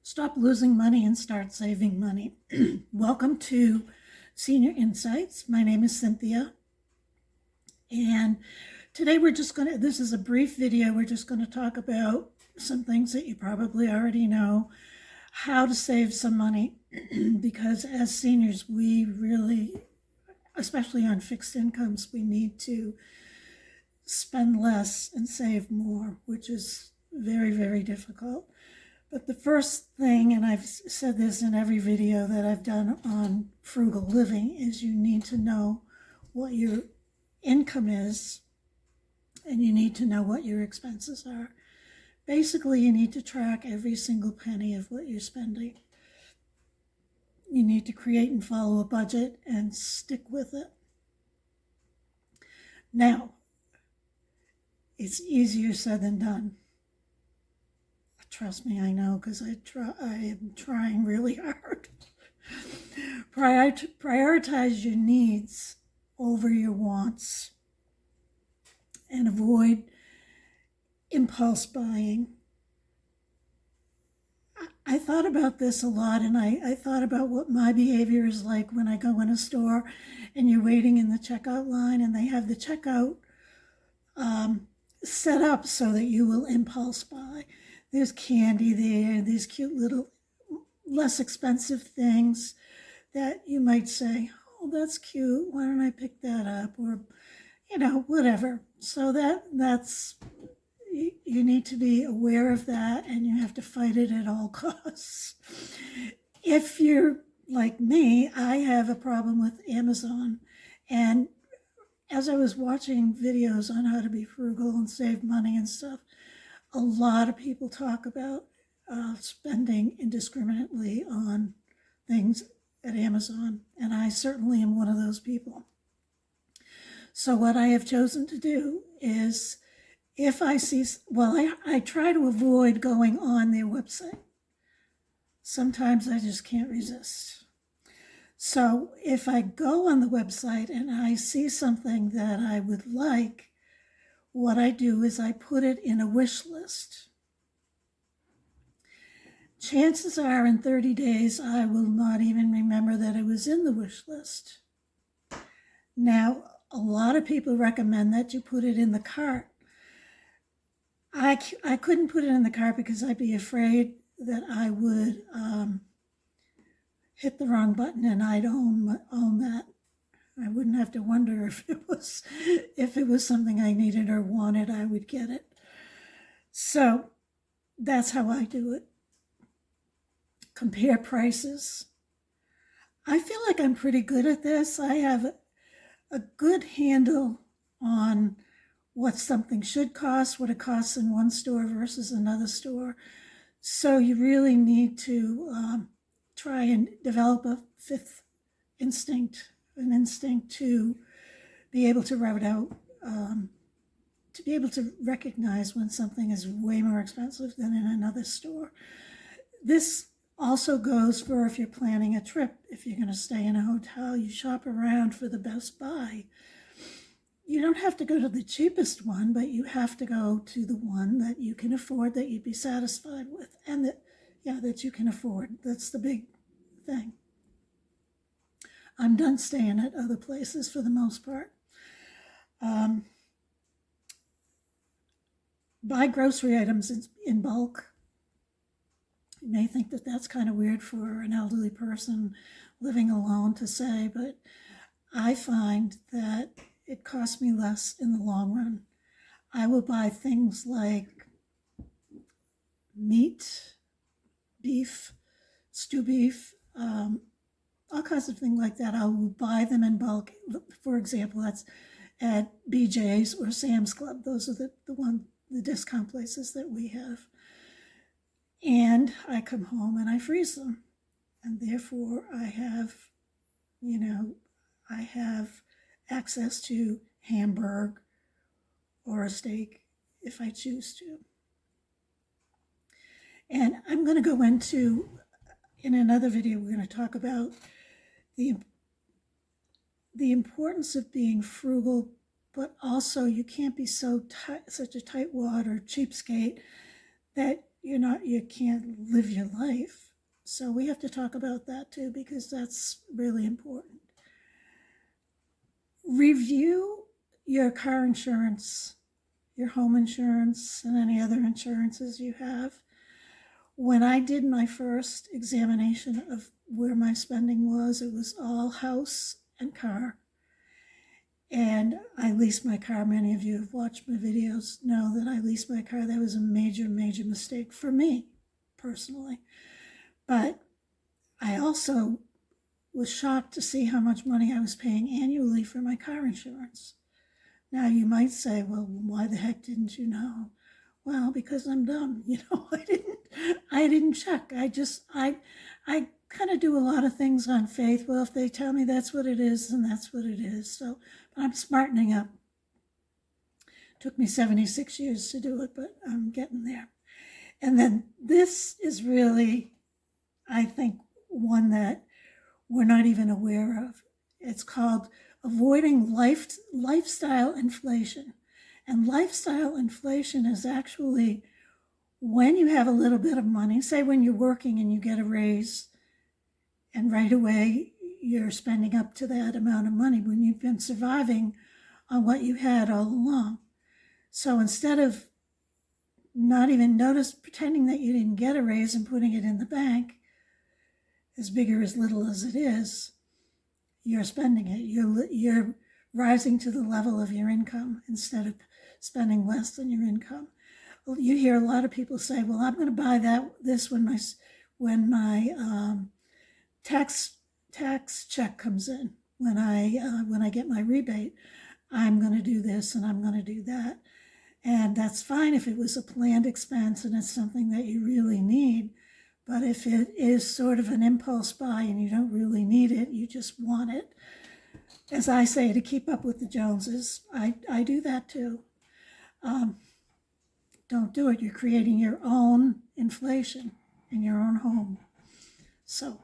Stop losing money and start saving money. Welcome to Senior Insights. My name is Cynthia. And today this is a brief video. We're just going to talk about some things that you probably already know, how to save some money. Because as seniors, we really, especially on fixed incomes, we need to spend less and save more, which is very, very difficult. But the first thing, and I've said this in every video that I've done on frugal living, is you need to know what your income is and you need to know what your expenses are. Basically, you need to track every single penny of what you're spending. You need to create and follow a budget and stick with it. Now, it's easier said than done. Trust me, I know, because I am trying really hard. Prioritize your needs over your wants and avoid impulse buying. I thought about this a lot, and I thought about what my behavior is like when I go in a store and you're waiting in the checkout line and they have the checkout set up so that you will impulse buy. There's candy there, these cute little, less expensive things that you might say, oh, that's cute, why don't I pick that up? Or, whatever. So that's, you need to be aware of that and you have to fight it at all costs. If you're like me, I have a problem with Amazon. And as I was watching videos on how to be frugal and save money and stuff, a lot of people talk about spending indiscriminately on things at Amazon, and I certainly am one of those people. So what I have chosen to do is, if I see, I try to avoid going on their website. Sometimes I just can't resist. So if I go on the website and I see something that I would like, what I do is I put it in a wish list. Chances are in 30 days, I will not even remember that it was in the wish list. Now, a lot of people recommend that you put it in the cart. I couldn't put it in the cart because I'd be afraid that I would hit the wrong button and I'd own that. I wouldn't have to wonder if it was something I needed or wanted, I would get it. So that's how I do it. Compare prices. I feel like I'm pretty good at this. I have a good handle on what something should cost, what it costs in one store versus another store. So you really need to try and develop a fifth instinct, an instinct to be able to route out, to be able to recognize when something is way more expensive than in another store. This also goes for if you're planning a trip. If you're going to stay in a hotel, you shop around for the best buy. You don't have to go to the cheapest one, but you have to go to the one that you can afford, that you'd be satisfied with, and that you can afford. That's the big thing. I'm done staying at other places for the most part. Buy grocery items in bulk. You may think that that's kind of weird for an elderly person living alone to say, but I find that it costs me less in the long run. I will buy things like meat, beef, stew beef, all kinds of things like that. I will buy them in bulk. For example, that's at BJ's or Sam's Club. Those are the discount places that we have. And I come home and I freeze them. And therefore I have access to hamburger or a steak if I choose to. And I'm going to go into, in another video, we're going to talk about the importance of being frugal, but also you can't be such a tightwad or cheapskate that you can't live your life. So we have to talk about that too, because that's really important. Review your car insurance, your home insurance, and any other insurances you have. When I did my first examination of where my spending was, it was all house and car. And I leased my car. Many of you have watched my videos know that I leased my car. That was a major, major mistake for me personally. But I also was shocked to see how much money I was paying annually for my car insurance. Now you might say, well, why the heck didn't you know? Well, because I'm dumb. I didn't check. I kind of do a lot of things on faith. Well, if they tell me that's what it is, then that's what it is. So I'm smartening up. Took me 76 years to do it, but I'm getting there. And then this is really, I think, one that we're not even aware of. It's called avoiding lifestyle inflation. And lifestyle inflation is actually when you have a little bit of money, say when you're working and you get a raise, and right away you're spending up to that amount of money when you've been surviving on what you had all along. So instead of not even pretending that you didn't get a raise and putting it in the bank, as big or as little as it is, you're spending it. You're rising to the level of your income instead of spending less than your income. Well, you hear a lot of people say, well, I'm going to buy this when my tax check comes in, when I get my rebate, I'm going to do this and I'm going to do that. And that's fine if it was a planned expense and it's something that you really need. But if it is sort of an impulse buy and you don't really need it, you just want it, as I say, to keep up with the Joneses, I do that too. Don't do it. You're creating your own inflation in your own home. So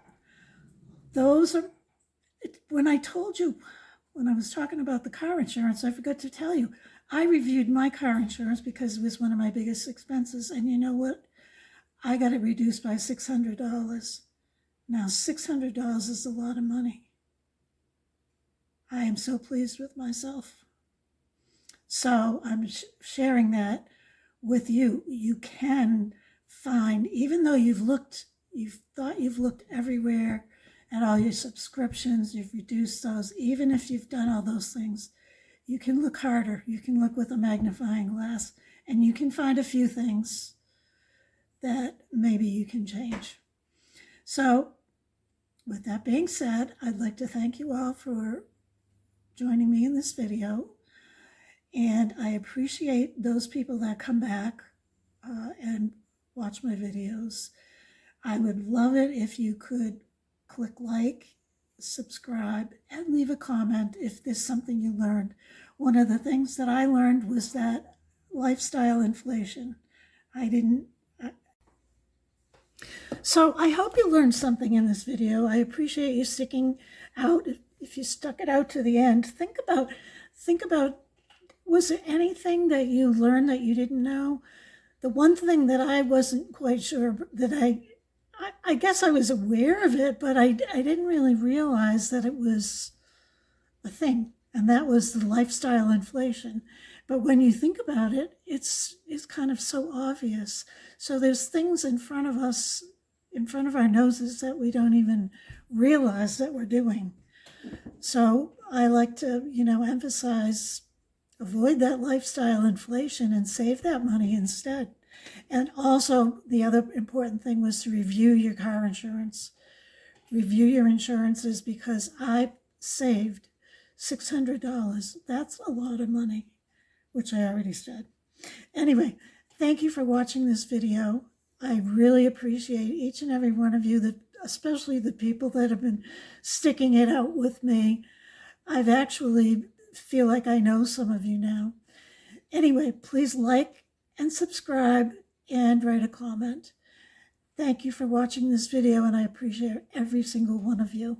those are, when I was talking about the car insurance, I forgot to tell you, I reviewed my car insurance because it was one of my biggest expenses. And you know what? I got it reduced by $600. Now, $600 is a lot of money. I am so pleased with myself. So I'm sharing that with you. You can find, even though you've thought you've looked everywhere at all your subscriptions, you've reduced those, even if you've done all those things, you can look harder. You can look with a magnifying glass, and you can find a few things that maybe you can change. So with that being said, I'd like to thank you all for joining me in this video. And I appreciate those people that come back and watch my videos. I would love it if you could click like, subscribe, and leave a comment if there's something you learned. One of the things that I learned was that lifestyle inflation. So I hope you learned something in this video. I appreciate you sticking out. If you stuck it out to the end, think about, was there anything that you learned that you didn't know? The one thing that I wasn't quite sure, that I guess I was aware of it, but I didn't really realize that it was a thing, and that was the lifestyle inflation. But when you think about it, it's kind of so obvious. So there's things in front of us, in front of our noses, that we don't even realize that we're doing. So I like to, emphasize, avoid that lifestyle inflation and save that money instead. And also, the other important thing was to review your car insurance. Review your insurances, because I saved $600. That's a lot of money, which I already said. Anyway, thank you for watching this video. I really appreciate each and every one of you, especially the people that have been sticking it out with me. I've actually feel like I know some of you now. Anyway, please like and subscribe and write a comment. Thank you for watching this video, and I appreciate every single one of you.